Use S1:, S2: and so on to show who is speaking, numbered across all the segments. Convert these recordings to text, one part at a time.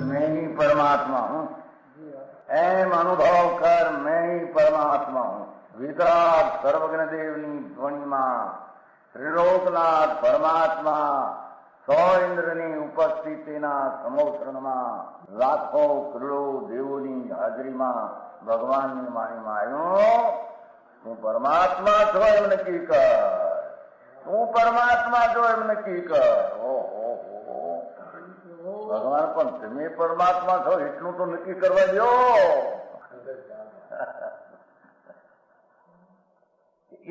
S1: मैं ही परमात्मा हूँ, एम अनुभव कर मैं ही परमात्मा हूँ। वितराग सर्वज्ञ देवनी ध्वनिमा त्रिलोकनाथ परमात्मा सौ इंद्રની ઉપસ્થિતિના સમોત્રણમાં લાખો કરોડો દેવોની હાજરીમાં ભગવાનની વાણીમાં આવ્યો, તું પરમાત્મા છો એમ નક્કી કર, તું પરમાત્મા છો એમ નક્કી કર. ઓહો, ભગવાન પણ તમે પરમાત્મા છો એટલું તો નક્કી કરવા દો.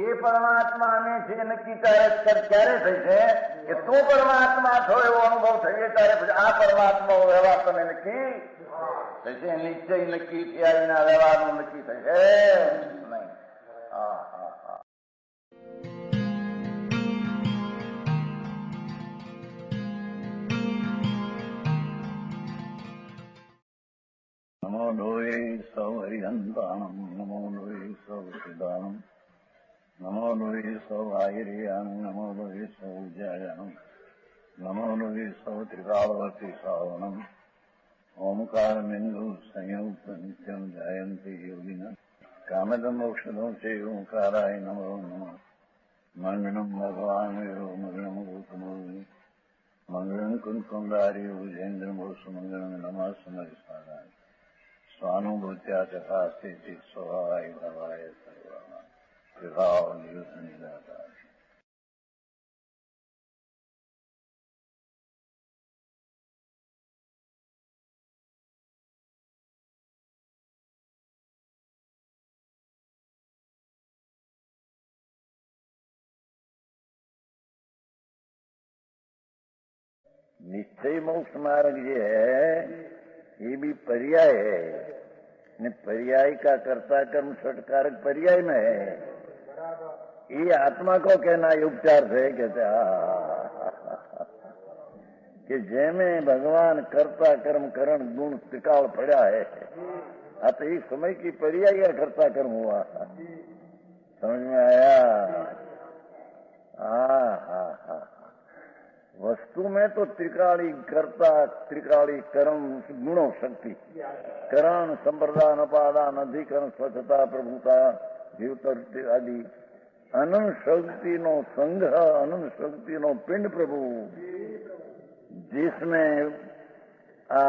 S1: એ પરમાત્માને છે નક્કી ક્યારે થઈ છે કે તું પરમાત્મા છો એવો અનુભવ થઈએ ત્યારે પછી આ પરમાત્મા વ્યવહાર તને નક્કી થશે. નિશ્ચય નક્કી થયા વિના વ્યવહારનું નક્કી થશે નહીં. હા હા હા. નમો લોહે સૌ હરિહંતાણમ, નમો લોહે સૌ સિદ્ધાણમ, નમો લોહે સૌ આયર્યાણમ, નમો લોહે સૌ જયાણમ, નમો લોહે સૌ ત્રિકાળવતી શ્રાવણમ. ઓમકાર બિંદુ સંયુક્ત નિત્યમ જાયંતી યોગિના કામદમ મોક્ષદમ છે ઓંકારાય નમો નમઃ. મંગળમ ભગવાન વિરો મંગળમ ગૌતમોર્મિ મંગળમ કુંકુંડારી ભુજેન્દ્ર મોક્ષ મંગળમ નમઃ સમરિસારાય સ્વાનુભૂત્યા તથા સ્થિતિ સ્વભાવાય ભવાય સર્વમાં વિભાવ નિયુદ્ધ નિરાકાર. निश्चय मोक्ष मार्ग ये है, ये भी पर्याय है. ने पर्याय का कर्ता कर्म षटकारक पर्याय में है. ये आत्मा को कहना ये उपचार से कहते कि जैमे भगवान कर्ता कर्म करण गुण त्रिकाल पड़ा है. तो इस समय की पर्याय का कर्ता कर्म हुआ. समझ में आया? हाँ. वस्तु में तो त्रिकाली कर्ता त्रिकाली कर्म गुणों शक्ति करण संप्रदान अपादान अधिकरण स्वच्छता प्रभुता जीवतर आदि अनंत शक्ति नो संघ अनंत शक्ति नो पिंड प्रभु जिसमें आ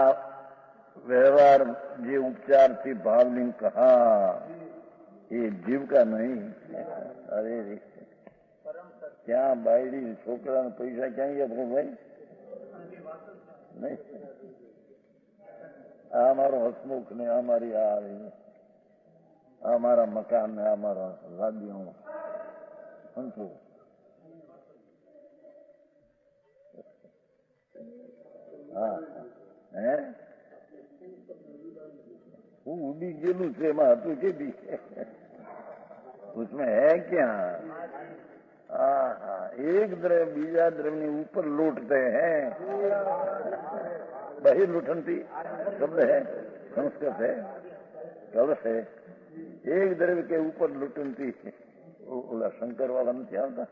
S1: व्यवहार जे उपचार थी भावलिंग कहा ये जीव का नहीं. अरे क्या बायडी छोकरा पैसा क्या ગયા ભાઈ નહીં. આ મારો હસમુખ ને આ મારી આ મારા મકાન ને આ મારા વાદ્યો સમજો. હા હે હું ઉડી ગયેલું છે એમાં હતું કે બી उसमें है क्या? एक द्रव्य बीजा द्रव्य ऊपर लूटते हैं. बही लुठनती शब्द है, संस्कृत है, कवच है. एक द्रव्य के ऊपर लुटनती. ओला शंकर वाला नहीं आता,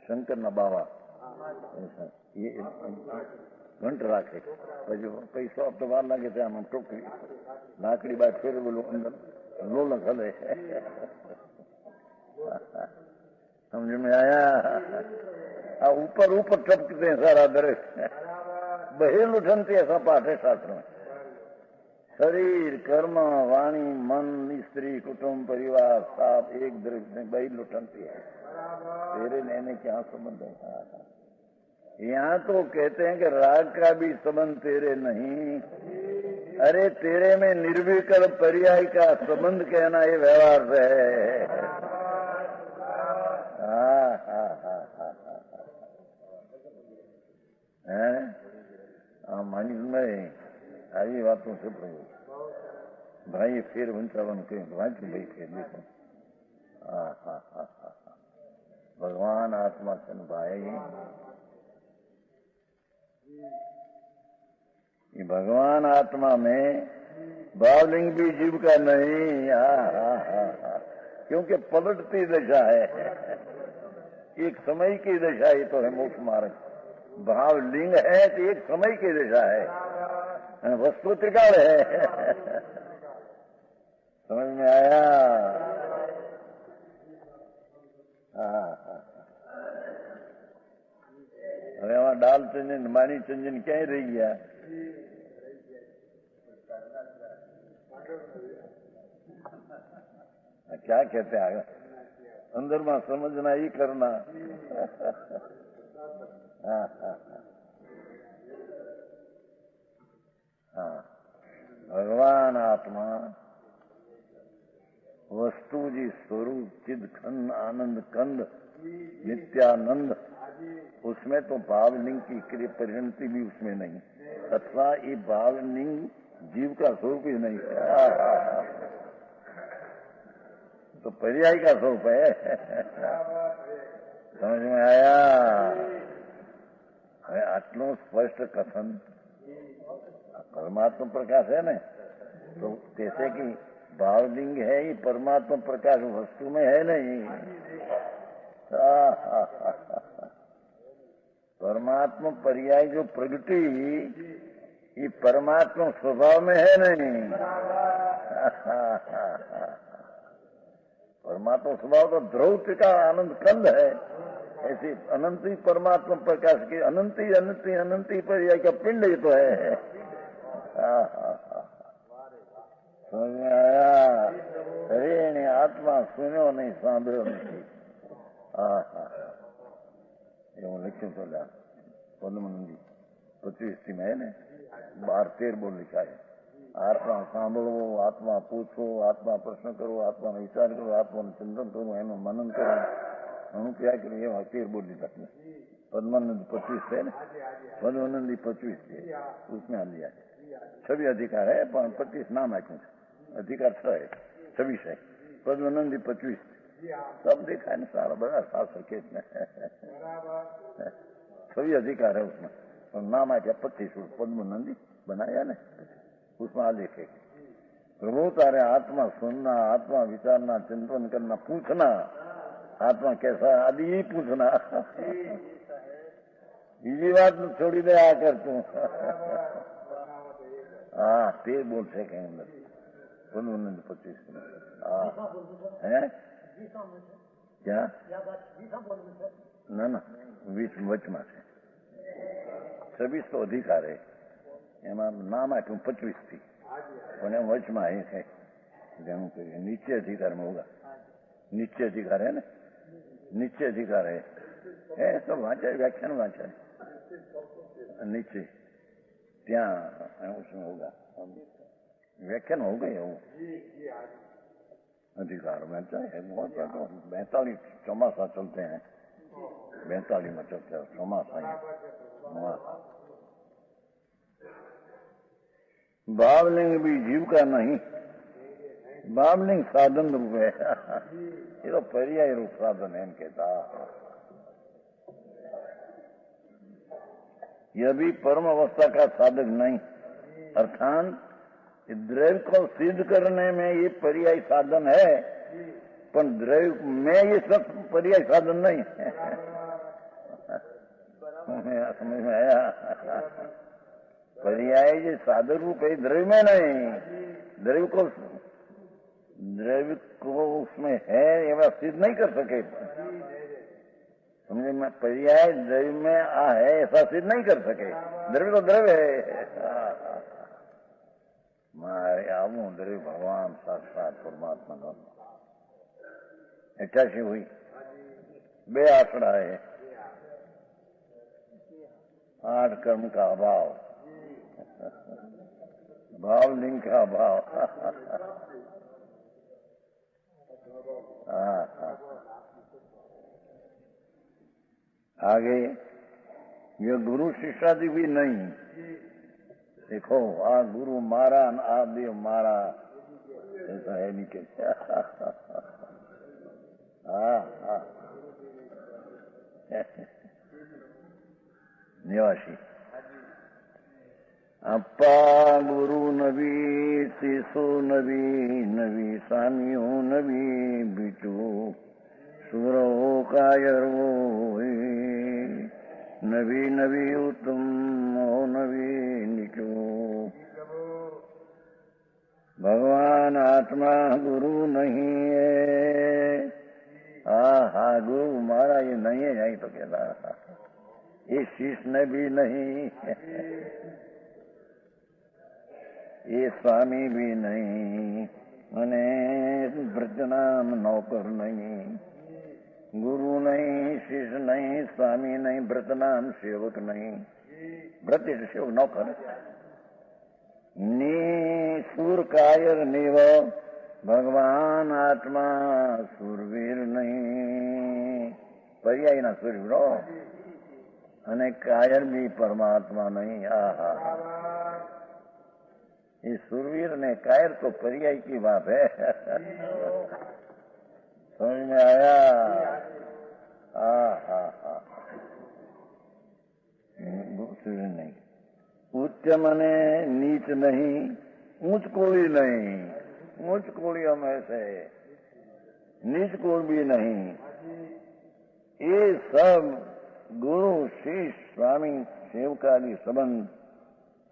S1: शंकर ना बाबा ये घंट राखे પછી પૈસો આપતો વાર લાગે ત્યાં આમ ટોકરી લાકડી બાદ ફેરવેલું અંદર લોલક હલે. समझ में आया? ऊपर ऊपर टपकते हैं सारा दृश्य. बहिर् उठनती ऐसा पाठ है शास्त्र में. शरीर कर्म वाणी मन स्त्री कुटुंब परिवार साफ एक दृश्य में बहिर् उठनती है. तेरे लेने क्या संबंध है? यहाँ तो कहते हैं कि राग का भी संबंध तेरे नहीं. अरे तेरे में निर्विकल्प पर्याय का संबंध कहना ये व्यवहार है. માની આવી વાતો છે ભાઈ ફેર વંચાવાનું કહ્યું વાંચ્યું ભાઈ ફેર દેખો. भगवान आत्मा सन भाई ये भगवान आत्मा में भावलिंग भी जीव का नहीं। क्योंकि पलटती दशा है, एक समय की दशा ही तो है मोक्ष मार्ग। भावलिंग है तो एक समय की दशा है, वस्तु त्रिकाल है। समझ में आया? હવે આમાં દાલ ચંદન માની ચંદન ક્યાંય રહી ગયા? क्या कहते हैं अंदर में समझना ही करना। हाँ, भगवान आत्मा वस्तु जी स्वरूप चिद खंड आनंद कंद नित्यानंद, उसमें तो भावलिंग की क्रिया परिणति भी उसमें नहीं, तथा ये भावलिंग जीव का स्वरूप ही नहीं है, तो पर्याय का स्वरूप है। समझ में आया? હવે આટલું સ્પષ્ટ કથન परमात्मा प्रकाश है ना, तो जैसे कि भावलिंग है ये परमात्मा प्रकाश वस्तु में है नहीं। परमात्मा पर्याय जो प्रगति ये परमात्मा स्वभाव में है नहीं। परमात्मा स्वभाव तो ध्रुव का आनंद कंद है, ऐसी अनंती परमात्मा प्रकाश की अनंती अनंती अनंती पर्याय का पिंड ही तो है। समझ में आया? अरे नहीं आत्मा सुनो नहीं सांभो नहीं। એવું લખ્યું તો પદ્મનંદી 25 में है ने 12-13 बोल लिखा है। आत्मा सांभळવો, आत्मा पूछो, आत्मा प्रश्न करो, आत्मा विचार करो, आत्मा चिंतन करो, एनु मनन करो, હું क्या करूँ ये 13 बोल लिखा है। पद्मानंद 25 है ना, पद्मानंदी 25 है, उसमें आ लिया है। 26 अधिकार है, 25 नाम आख्યું છે, अधिकार 6 है, 26 है, पद्मानंदी 25 सब देखा है ना, सारा बड़ा शास्त्र के इसमें 26 अधिकार है उसमें, और नाम आख्या 25 पद्मानंदी बनाया ना, उसमें आलेख है। प्रभु तारे आत्मा सुनना, आत्मा विचारना, चिंतन करना, पूछना आत्मा कैसा आदि ही पूछना। બીજી વાત છોડી દે આકર તું। हाँ તે બોલ છે કઈ અંદર 25 है क्या? ना ना 20 વચમાં છે, 26 તો અધિકાર है, એમાં નામ આપ્યું 25 थी, પણ એમ વચમાં એ છે જેનું કહીએ નીચે અધિકારમાં होगा, नीचे अधिकार है ना, नीचे अधिकार है सब वाचा है, व्याख्यान वाचा है नीचे त्या उसमें होगा, व्याख्यान हो गए वो अधिकार में है बहुत। 42 चौमासा चलते हैं, 42 में चलते हैं चौमासा। भावलिंग भी जीव का नहीं, भावलिंग साधन रूप है। ये तो पर्याय रूप साधन है इनके साथ। यह भी परम अवस्था का साधक नहीं, अर्थात द्रव्य को सिद्ध करने में ये पर्याय साधन है, पर द्रव्य में ये सब पर्याय साधन नहीं है। समझ में आया? पर्याय ये साधन रूप है, द्रव्य में नहीं। द्रव्य को उसमें है ये बात सिद्ध नहीं कर सके, समझे में? पर्याय द्रव्य में है ऐसा सिद्ध नहीं कर सके, द्रव्य तो द्रव्य है। मारे आवू द्रव्य भगवान साक्षात परमात्मा का 88 हुई, 2 आंकड़ा है, 8 कर्म का अभाव, भावलिंग का अभाव। आगे ये गुरु शिष्यादि भी नहीं। देखो आ गुरु मारा आ देव मारा ऐसा है नहीं के। निवासी અપ્પા ગુરુ નવી, શિશુ નવી, નવી સામીઓ નવી, બીજું સુરો કાયરવો નવી નવી ઉત્તમ નવી નીચું. ભગવાન આત્મા ગુરુ નહીં. હા હા, ગુરુ મારા એ નહીં જાય તો કેલા એ શિષ્ય ને બી નહીં, એ સ્વામી બી નહીં, અને બ્રજનામ નૌકર નહીં. ગુરુ નહીં, શિષ્ય નહીં, સ્વામી નહીં, બ્રતનામ સેવક નહીં. બ્રત એટલે સેવક, નૌકર. ની સુર કાયર નિવ, ભગવાન આત્મા સુરવીર નહીં. પર્યાયના સુરવીરો, અને કાયર બી પરમાત્મા નહીં. આહા, ये सुरवीर ने कायर तो पर्याय की बात है. समझ में आया? हाँ हाँ हाँ. नहीं, उच्च मने नीच नहीं, ऊंच कोड़ी नहीं. ऊंच कोड़ियों में से नीच कोड़ भी नहीं. ये सब गुरु शिष्य स्वामी सेवकादी संबंध.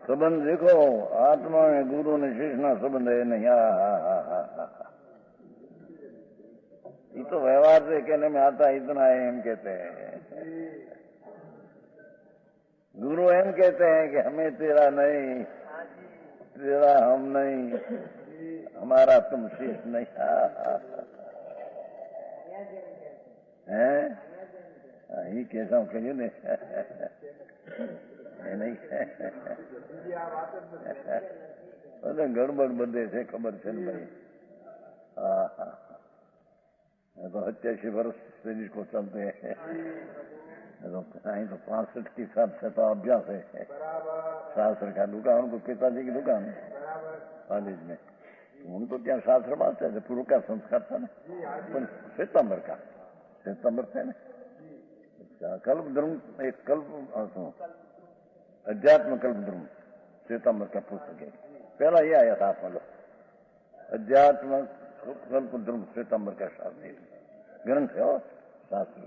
S1: संबंध देखो, आत्मा में गुरु ने शिष्य ना संबंध है नहीं. ये तो व्यवहार से कहने में आता इतना है, हम कहते हैं. गुरु एम कहते हैं कि हमें तेरा नहीं, तेरा हम नहीं, हमारा तुम शिष्य नहीं. हैं? ये कैसा कहिए ने नहीं. ગડબડ બધે છે, ખબર છે ને ભાઈ. હા હા, तो 87 वर्ष से जिसको चलते हैं, तो 65 के हिसाब से तो अभ्यास है. शास्त्र का दुकान, उनको पिताजी की दुकान कॉलेज में, उनको क्या शास्त्र बांधते थे. पूर्व का संस्कार था ना, सितंबर थे ना. कल्प धर्म, एक कल्प अध्यात्म कल्प धर्म सितंबर का पुस्तक है. पहला ये आया था मतलब अध्यात्म कल्प धर्म सितंबर का शास्त्री ग्रंथ है. शास्त्र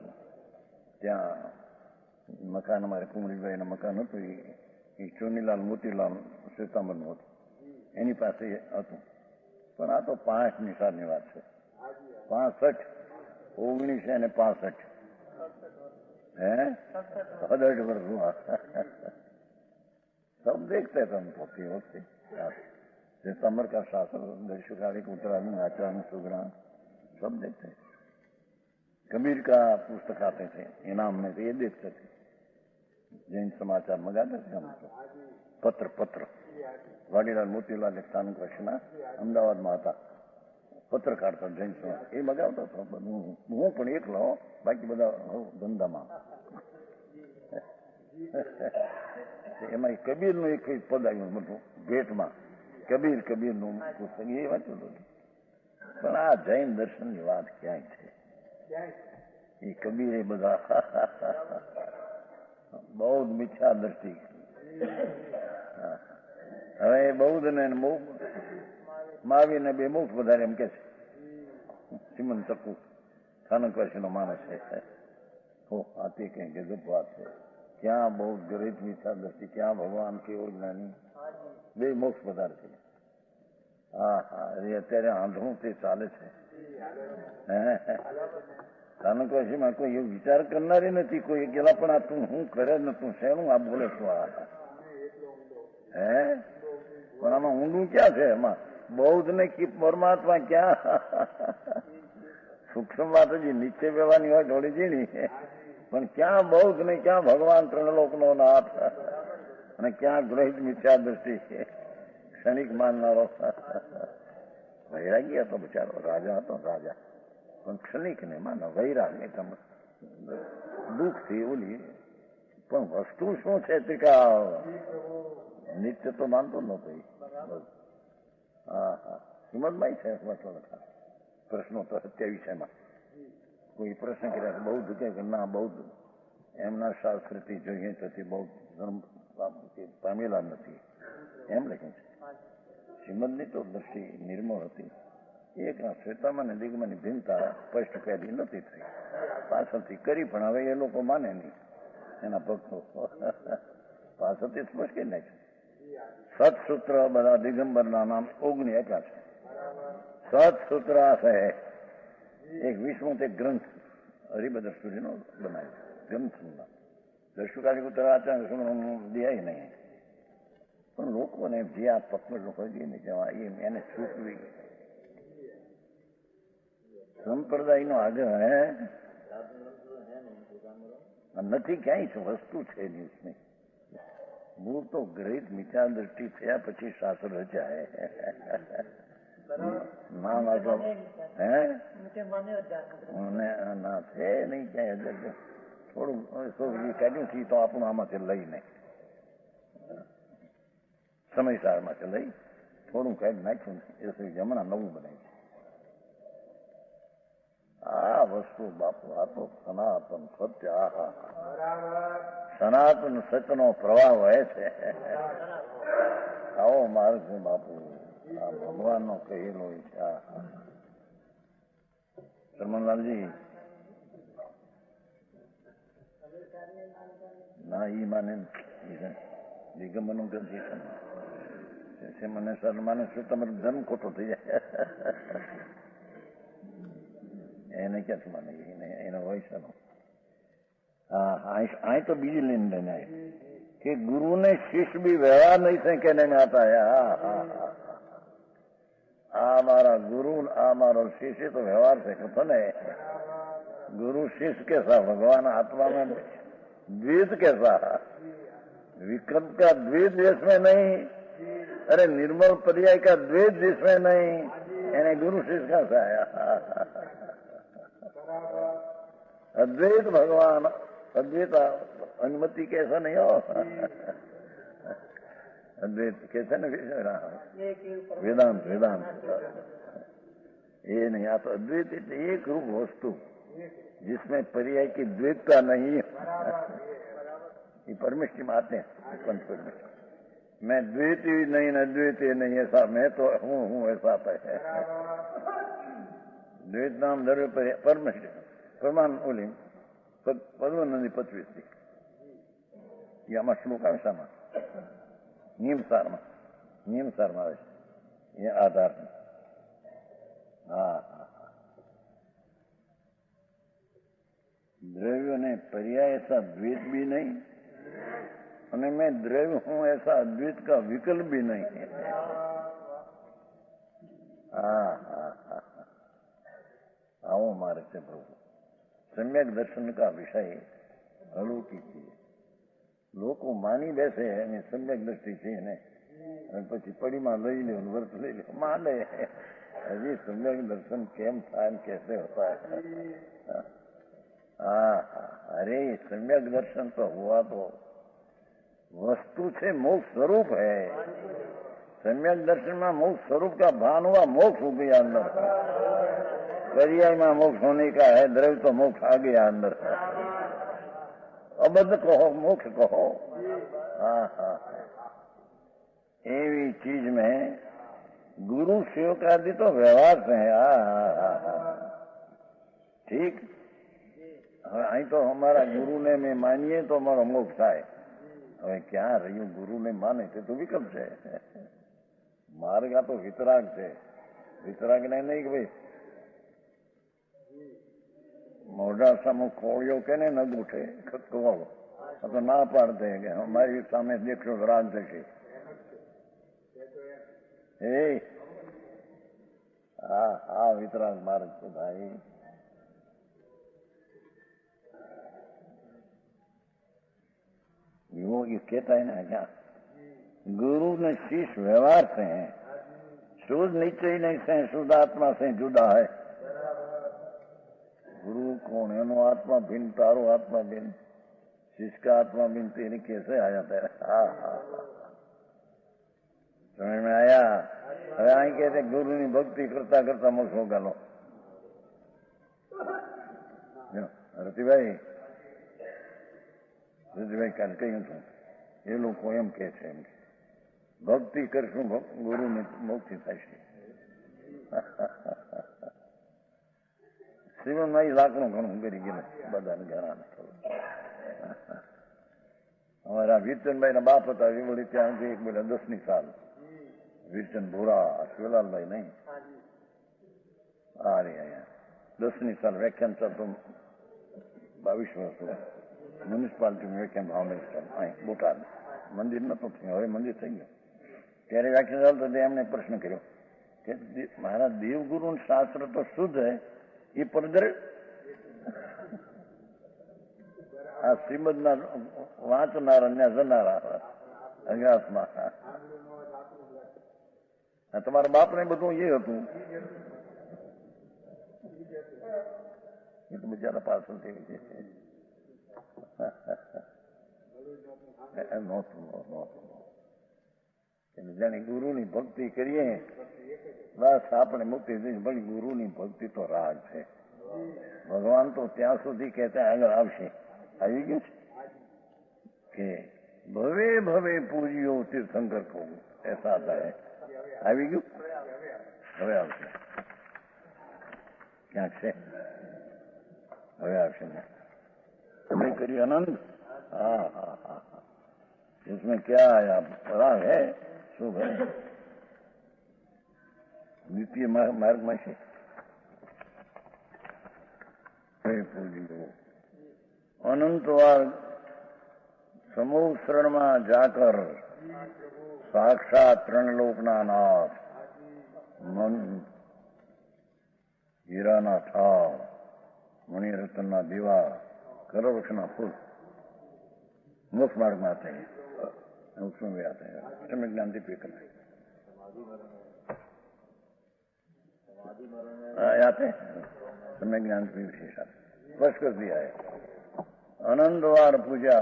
S1: ત્યાં મકાન અમારે કુમરીભાઈ ના મકાન હતું, એ ચોનીલાલ મોતીલાલ સિતંબરનું હતું, એની પાસે હતું. પણ આ તો 5ની સાલની વાત છે. 65, 1965. है 67 वर्ष हुआ. सब देखते थे हम होती होती. सितंबर का शास्त्र, दर्शकालिक, उत्तरायण, आचरण, सुग्रहण सब देखते. कबीर का पुस्तक आते थे इनाम में, तो ये देखते थे. जैन समाचार मंगाते थे हम तो. पत्र वाडीलाल मोतीलाल एक स्थानिक વર્ષના અમદાવાદમાં હતા. પત્ર કાઢતા જૈન સમાચાર એ મગાવતો હતો. હું પણ એકલો, બાકી બધા ધંધામાં. એમાં કબીરનું એક પદ આવ્યું બધું ભેટમાં. કબીરનું પુસ્તક એ વાંચ્યું હતું. પણ આ જૈન દર્શનની વાત ક્યાંય છે? એ કબીર એ બધા બૌદ્ધ મિથ્યા દ્રષ્ટિ. હવે બૌદ્ધ ને માવીને બે મુખ વધારે એમ કે છે. સિમન ચક્કુ સ્થાનકવાસીનો માણસ છે. હો આથી કઈ ગજબ વાત છે. ક્યાં બહુ ગરીબ મિથ્યા દ્રષ્ટિ, ક્યાં ભગવાન કેવળ જ્ઞાની, બે મોક્ષ વધારે છે. હા હા, એ અત્યારે આંધળું તે ચાલે છે. સ્થાનકવાસીમાં કોઈ એવો વિચાર કરનારી નથી. કોઈ ગેલા પણ આ તું શું કરે ને, તું શેનું આ બોલે છું? આ હે, પણ આમાં ઊંડું ક્યાં છે? એમાં બૌદ્ધ ને કી પરમાત્મા ક્યાં? સૂક્ષ્મ વાત હજી નીચે બેવાની હોય થોડી ઝીણી, પણ ક્યાં બૌદ્ધ ને ક્યાં ભગવાન ત્રણલોક નો નાથ, અને ક્યાં ગ્રહિત મિથ્યા દ્રષ્ટિ, ક્ષણિક માનનારો. વૈરાગી હતો બિચારો, રાજા હતો રાજા, પણ ક્ષણિક ને માનો વૈરાગ એટલે દુઃખથી ઓલી. પણ વસ્તુ શું છે? ત્રિકાળ નિત્ય તો માનતો નતો. હા હા, હિંમતભાઈ છે પ્રશ્નો તો 27 કોઈ પ્રશ્ન કર્યા બૌદ્ધ કે ના, બૌદ્ધ એમના શાસ્ત્રથી જોઈએ તો બૌદ્ધ ધર્મ પામેલા નથી. એમ લખ્યું છે. શ્રીમદની તો દ્રષ્ટિ નિર્મળ હતી. એકના શ્વેતામાં ને દિગમાંની ભિન્નતા સ્પષ્ટ પહેલી નથી થઈ, પાછળથી કરી, પણ હવે એ લોકો માને નહીં. એના ભક્તો પાછળથી સ્પષ્ટ કરી નાખ્યું. સત્સૂત્ર બધા દિગંબરના નામ 19 આપ્યા છે. સત્સૂત્ર છે એક વિસ્મૃત એક ગ્રંથ હરિભદ્ર સૂરીનો બનાવ્યો ગ્રંથના દર્શુકાલી ઉત્તરાચાર્ય દિયાય નહીં, પણ લોકોને જે આ પકડ હોય ને જવા એને ચૂકવી સંપ્રદાયનો આગ્રહ નથી, ક્યાંય વસ્તુ છે નહીં. મૂળ તો ગ્રહિત વિચાર દ્રષ્ટિ થયા પછી શાસ્ત્ર રચાય. નામ આપો ના છે નહીં ક્યાંય. થોડું કાઢ્યું છે તો આપણું આમાંથી લઈને સમયસારમાંથી લઈ થોડું કાઢી નાખ્યું એ હમણાં નવું બનાવ્યું. આ વસ્તુ બાપુ આ તો સનાતન સત્ય. સનાતન સત્યનો પ્રવાહ વહે છે. આવો માર્ગ છે બાપુ, આ ભગવાનનો કહેલો છે. સરમનલાલજી ના ઈ માને દિગંબરનું ગ્રંથ છે. મને સર માને શું તમારો ધર્મ ખોટો થઈ જાય. એને ક્યાંથી માને એનો હોય છે. હા અહીં તો બીજી લીન લઈને કે ગુરુ ને શિષ્ય भी व्यवहार नहीं से कहने में आता है. આ મારા ગુરુ આ મારો शिष्य तो व्यवहार से कहते ने गुरु शिष्य कैसा, भगवान आत्मा में द्वैत कैसा, विकल्प का द्वैत जिसमें नहीं, अरे निर्मल पर्याय का द्वैत जिसमें नहीं, यानी गुरु शिष्य कैसा है. अद्वैत भगवान अद्वैत अनुमति कैसा नहीं हो. अद्वैत कैसे न वेदांत वेदांत ये नहीं. आ तो अद्वैत एक रूप वस्तु जिसमें पर्याय की द्वैतता नहीं. ये परमेश्वर में आते हैं पंच परमेश्वर. मैं द्वैती नहीं न अद्वैती नहीं, ऐसा मैं तो हूँ ऐसा है. द्वैत नाम द्रव्य परमेश्वर प्रमाण ओली પદ્મનંદી 25 આમાં શ્લોક આવે શામાં નિયમસારમાં આવે છે એ આધાર. હા દ્રવ્ય ને पर्याय ऐसा द्वैत भी नहीं અને मैं द्रव्य हूं ऐसा अद्वैत का विकल्प भी नहीं. हाँ आओ मारे से प्रभु. सम्यक दर्शन का विषय अलौकिक है. લોકો માની બેસે એની સમ્યક દ્રષ્ટિ છે ને પછી પડીમાં લઈ લે વર્ત લઈ લે માને. હજી સમ્યક દર્શન કેમ થાય કેસે હોતા है. हाँ अरे सम्यक दर्शन तो हुआ तो वस्तु से मोक्ष स्वरूप है. सम्यक दर्शन में मोक्ष स्वरूप का भान हुआ, मोक्ष हो गया अंदर. पर्याय में मोक्ष होने का है, द्रव्य तो मोक्ष आ गया अंदर. अबद्ध कहो मोक्ष कहो. हाँ हाँ एवी चीज में गुरु सेवक आदि तो व्यवहार से है. ठीक. અહીં તો અમારા ગુરુને મેં માનીએ તો અમારો મોક્ષ થાય. હવે ક્યાં રહ્યું ગુરુને માને તે તો વિકલ્પ છે. માર્ગ આ તો વિતરાગ છે. વિતરાગ ને નહીં કે ભાઈ મોઢા સામે કોળિયો કે ને નગ ઉઠે ખતકવાળો તો ના પાડતે કે અમારી સામે દેખશો રાગ થશે. હા વિતરાગ માર્ગ છે ભાઈ. वो ये कहता है ना क्या गुरु ने शिष्य व्यवहार से है, शुद्ध निश्चय नहीं से शुद्ध आत्मा से जुदा है. गुरु कौन है? नो आत्मा भिन्न तारो आत्मा भिन्न शिष्य का आत्मा भिन्न तेरे कैसे आया तेरा. समझ में आया. હવે અહીં कहते गुरु ની भक्ति करता करता मोक्ष होगा. लो રતિભાઈ કાલે કહ્યું હતું એ લોકો એમ કે છે એમ ભક્તિ કરશું ગુરુની મુક્તિ થશે. શ્રીમંતમાં લાખનું ઘણું કરી ગયેલું બધાને ઘણા. અમારા વીરચંદભાઈ ના બાપ હતા વિવળી ત્યાંથી 10ની સાલ. વીરચંદ ભોરા શિવલાલભાઈ નહીં, આ રે અહીંયા 10ની સાલ વ્યાખ્યાન ચાલતો 22 વર્ષ મ્યુનિસિપાલિટી વ્યાખ્યાન ભાવનગર અહીં બોટાદ. મંદિર નતો થયું, હવે મંદિર થઈ ગયું. ત્યારે વ્યાખ્યાન ચાલતો એમને પ્રશ્ન કર્યો કે મારા દેવગુરુ શાસ્ત્ર તો શુદ્ધ હે, એ પરદર આ શ્રીમદના વાંચનારા ને જનારા અજ્ઞાતમાં. તમારા બાપ ને બધું એ હતું, એ તો બિચારા પાછળ થઈ છે. જાણે ગુરુની ભક્તિ કરીએ બસ આપણે મુક્તિ થઈ. પણ ગુરુની ભક્તિ તો રાગ છે. ભગવાન તો ત્યાં સુધી કહેતા આગળ આવશે. આવી ગયું છે કે ભવે ભવે પૂજ્યો તીર્થંકર કો એસા થાય. આવી ગયું, હવે આવશે. ક્યાંક છે, હવે આવશે ને. તમે કર્યું आनंद. हाँ हाँ हाँ हाँ, इसमें क्या आया राग है, शुभ है, द्वितीय मार्ग में से पूजियो. अनंत बार समूह शरण में जाकर साक्षात त्रणलोकना नाथ मन हीराना था मणिरत्न दीवा करवृक्षना फूल मुख्य मार्ग में आते हैं. उसमें भी आते हैं समय ज्ञान दीप आते हैं. समय ज्ञान की विशेष स्पष्ट कर दिया है. अनंत बार पूजा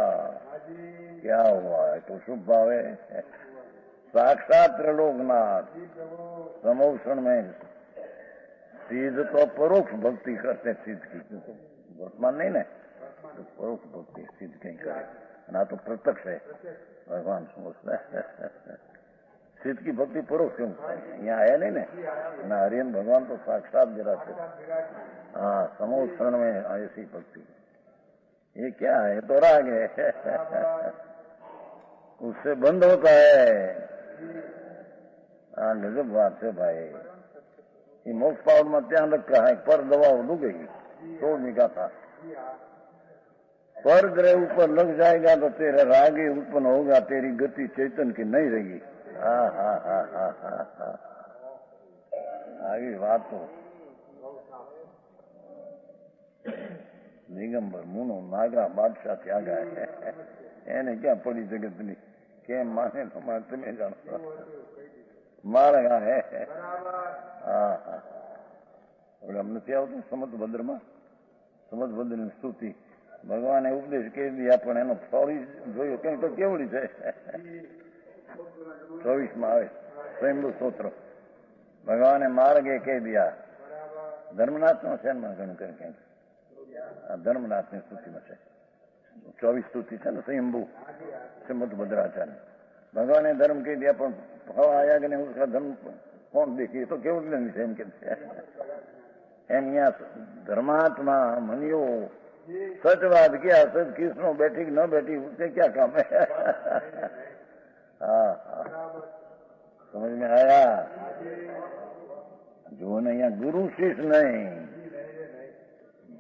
S1: क्या हुआ है तो शुभ भाव है. साक्षात त्रिलोकनाथ समोषण में सिद्ध तो परोक्ष भक्ति करते सिद्ध की, वर्तमान नहीं ना, तो परोक्ष भक्ति सिद्ध कहीं करे ना, तो प्रत्यक्ष है भगवान समझता है. सिद्ध की भक्ति परोक्ष क्यों, यहाँ है नहीं ना. हरियन भगवान तो साक्षात विराते. हाँ, समोषण में ऐसी भक्ति, ये क्या है, तो राग है. उससे बंद होता है. हाँ, गजब बात है भाई. ये मोक्ष पावन में ध्यान रखा है. पर दवा डूब गई, तोड़ निका था. पर ग्रह ऊपर लग जाएगा तो तेरा राग ही उत्पन्न होगा, तेरी गति चैतन की नहीं रहेगी. हाँ हाँ हाँ हाँ हाँ हाँ, आगे बात तो दिगंबर मुनो नागा बादशाह त्यागा है. એને ક્યાં પડી જગતની કેમ માને તો મારે તમે જાણો. મારે હે હા હા, નથી આવતું સમદભદ્રમાં. સમદભદ્રની સ્તુતિ ભગવાને ઉપદેશ કહી દીધા, પણ એનો ફળ જોયો કેમ તો કેવડી છે. 24માં આવે સ્વયંભૂ સ્તોત્ર. ભગવાને માર્ગે કહી દીધા. ધર્મનાથ નો છે ઘણું કરી કંઈક ધર્મનાથ ની સ્તુતિમાં છે. 24 સ્તુતિ છે ને સ્વયંભૂ શ્રીમદ ભદ્રાચાર્ય. ભગવાને ધર્મ કહી दिया, પણ ફળ આયા કે નહીં उसका धर्म कौन देखिए तो केवल नहीं है. एम के एम यहाँ धर्मात्मा मनियो सचवाद किया, सच किसनो बैठी कि न बैठी उससे क्या काम है. हाँ हाँ, समझ में आया. जो नहीं यहाँ गुरु शिष्य नहीं,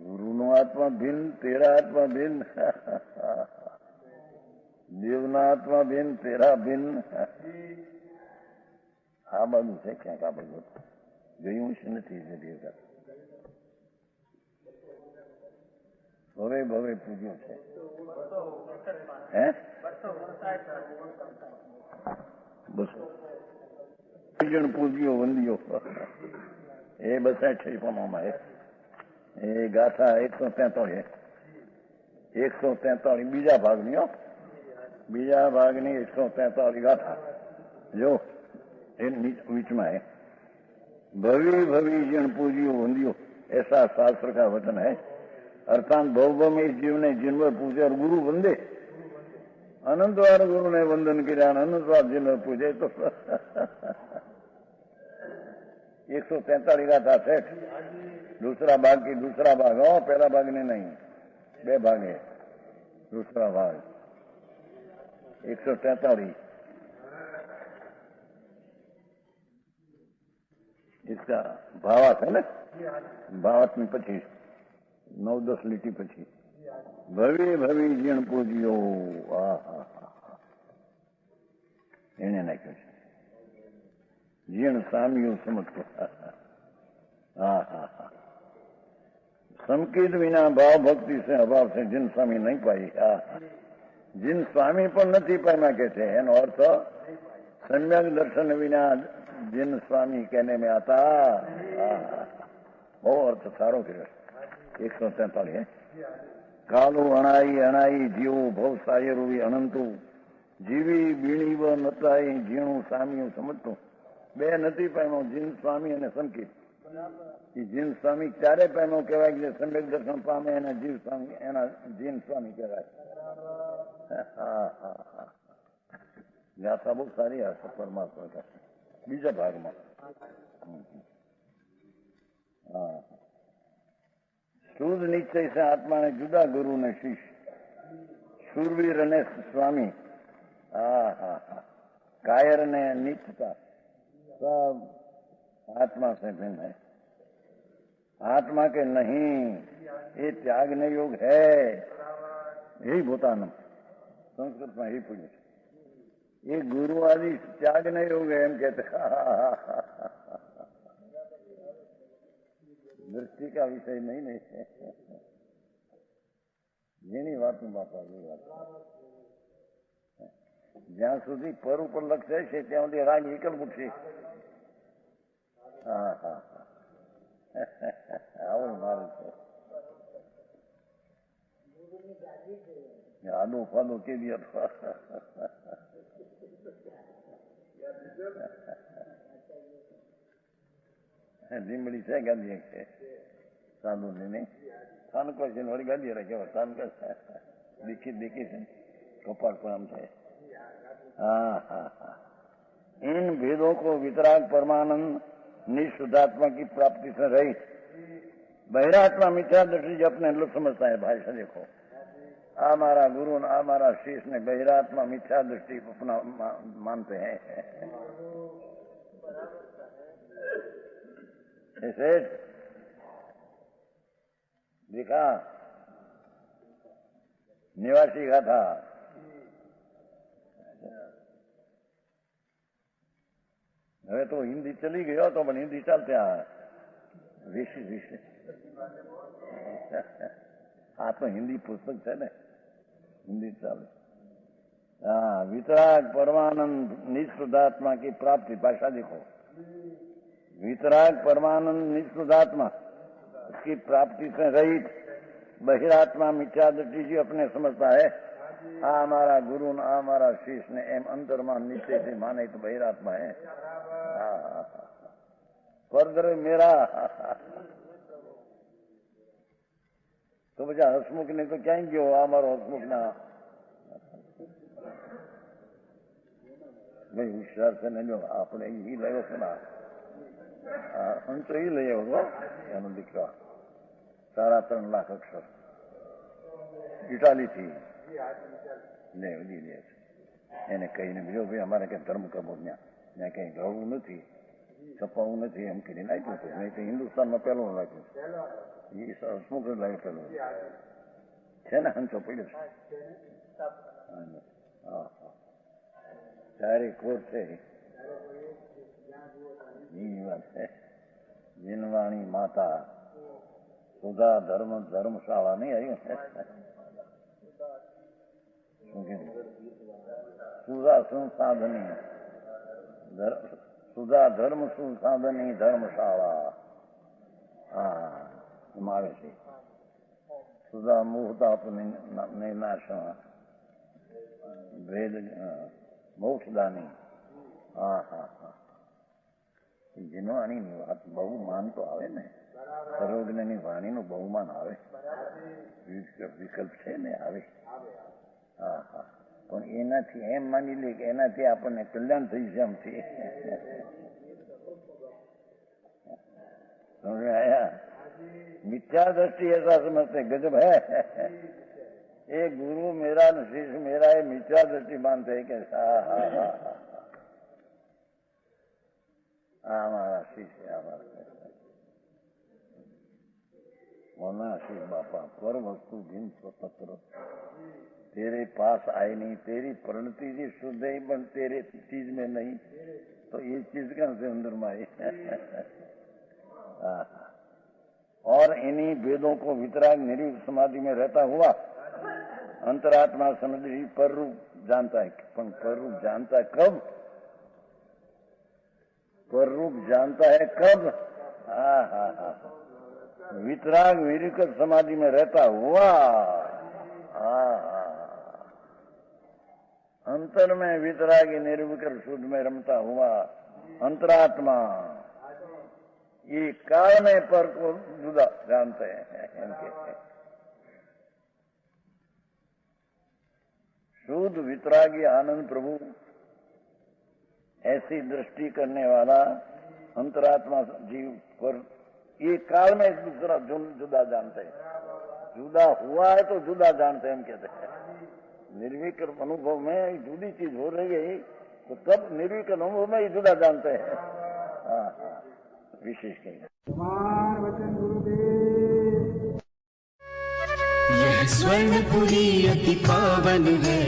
S1: गुरु नो आत्मा भिन्न, तेरा आत्मा भिन्न, દેવના આત્મા ભિન્ન, તેરા ભિન્ન. આ બાજુ છે ક્યાંક, આ બાજુ જોયું છે નથી. ભવે ભવે પૂજ્યો છે. હે 200 જણ પૂજ્યો વંદ્યો. એ 62 એ ગાથા 143 બીજા ભાગની. બીજા ભાગની 143 गाथा जो बीच में है. भवी भवी जन पूजियो वंदियो, ऐसा शास्त्र का वचन है. अर्थात भव में इस जीव ने जिनवर पूजे और गुरु वंदे અનંતવાર ગુરુને વંદન કર્યા, અનંતવારજીને પૂજે તો 143 गाथा सेठ, दूसरा भाग की दूसरा भाग हो, पहला भाग ने नहीं, 2 भाग है, दूसरा भाग 143 इसका भावार्थ है ना, भावार्थ में પછી 9-10 લીટી પછી ભવી ભવી જીણ પૂજ્યો, એને નાખ્યું છે जीण सामियों समझको, संकेत विना भाव भक्ति से अभाव से जिन स्वामी नहीं पाई, जिन स्वामी पर नहीं पाया कहते हैं, अर्थ सम्यक दर्शन विना जिन स्वामी कहने में आता, वो अर्थ सारो કર્યો 143 है। कालू अणाई अणाई जीव भव साय रूवी अनंतु जीवी बीणी व नताई जीणु सामियों समझतो, 2 નથી પામ્યો, જીન સ્વામી અને સંકેત। જીન સ્વામી ત્યારે પામ્યો કહેવાય કે સમ્યક દર્શન પામે, એના જીવ સ્વામી, એના જીન સ્વામી કહેવાય। ગાથા બહુ સારી હશે પરમાત્મા બીજા ભાગમાં। શુદ્ધ નિશ્ચય છે આત્માને જુદા ગુરુ ને શિષ્ય, શૂરવીર અને સ્વામી, કાયર ને નિત્યતા, सब आत्मा से भिन्न है। आत्मा के नहीं, ये त्यागने योग है, यही भूतानम संस्कृत में यही पूछे, ये गुरु आदि त्यागने योग है, हम कहते दृष्टि का विषय नहीं है, જેની વાત નું બાપા વાત, જ્યાં સુધી પર ઉપર લક્ષ છે ત્યાં સુધી રાગ વિકલ્પ ઉઠશે। આવું મારે છે આડો ફાડો કે દિયા લીમડી છે ગાંધી છે સાધુ ને સ્થાનક છે વળી ગાંધી રાખે સ્થાનક દીખી દીખી છે કપાળ પણ આમ છે। इन भेदों को वितराग परमानंद निःशुद्धात्मा की प्राप्ति से रहित बहिरात्मा मिथ्या दृष्टि जो अपने लोग समझता है। भाषा देखो, आ मारा गुरु आ मारा शीश ने बहिरात्मा मिथ्या दृष्टि अपना मानते हैं। ऐसे देखा निवासी का था, હવે તો હિન્દી ચલી ગયો તો પણ હિન્દી ચાલતે વિશે વિશે આ તો હિન્દી પુસ્તક છે ને, હિન્દી ચાલે। वितराग परमानंद निःशुद्धात्मा की प्राप्ति, भाषा देखो, वितराग परमानंद निःशुद्धात्मा की प्राप्ति से रहित बहिरात्मा मिथ्या दृष्टि जी अपने समझता है। आ हमारा गुरु आ हमारा शीश ने एम अंतर्मान निश्चय से माने तो बहिरात्मा है। फर्दर मेरा तो बचा हसमुख ने तो क्या गयो, हमारो हसमुख ना भाई होशियार से नहीं लो, आपने ही लो सुना हम तो ही ले एनो दीकरा 3.5 लाख अक्षर इटाली थी ले એને કહીને બીજો ભાઈ અમારે કઈ ધર્મ કરવો ત્યાં કઈ રહેવું નથી, છપાવું નથી એમ કરીને નાખ્યું હતું। નહીં તો હિન્દુસ્તાનમાં પહેલું નાખ્યું, એ હસમુખ લાગ્યું પેલું છે ને, હંચો પડ્યો છે। સારી ખોટ છે એ વાત છે। જીનવાણી માતા સુધા ધર્મ ધર્મશાળા નહીં આવ્યું, શું કીધું? સુધા સંસાધની સુધા ધર્મ સંસાધની ધર્મશાળા, એમાં આવે છે સુધા મુહતાપ નિનાશા ભેદ મોક્ષદાની। જીનવાણીની વાત બહુમાન તો આવે ને, સર્વજ્ઞની વાણીનું બહુમાન આવે, વિકલ્પ છે ને આવે। પણ એનાથી એમ માની લે કે એનાથી આપણને કલ્યાણ થઈ છે એમથી समझ में आया? मिथ्या दृष्टि ऐसा समझते गजब है ये गुरु मेरा न शिष्य मेरा, ये मिथ्या दृष्टि मानते है कि हमारा शिष्य हमारा होना शिव बापा पर वस्तु जिन स्वतंत्र तेरे पास आए नहीं, तेरी परिणति जी शुद्ध है पर तेरे चीज में नहीं, तो ये चीज कहां से अंदर में आई? और इन्हीं वेदों को वितराग निरीव समाधि में रहता हुआ अंतरात्मा समझ ही पर रूप जानता है। पर रूप जानता है कब? पर रूप जानता है कब? वितराग निरीव समाधि में रहता हुआ अंतर में वितरागी निर्विकर शुद्ध में रमता हुआ अंतरात्मा ये काल में पर को जुदा जानते हैं इनके। शुद्ध वितरागी आनंद प्रभु ऐसी दृष्टि करने वाला अंतरात्मा जीव पर ये काल में एक दूसरा जुदा जानते हैं। जुदा हुआ है तो जुदा जानते हैं हम कहते हैं। निर्विकल्प अनुभव में जुदी चीज हो रही है तो तब निर्विकल्प अनुभव में ही जुदा जानते हैं। विशेष कहेंगे
S2: यह स्वर्णपुरी अति पावन है,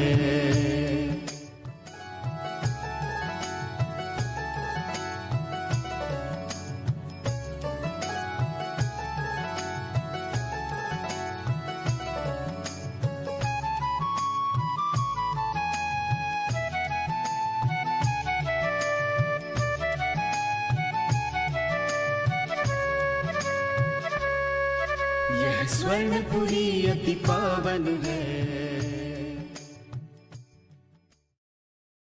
S2: यह स्वर्णपुरी अति पावन है।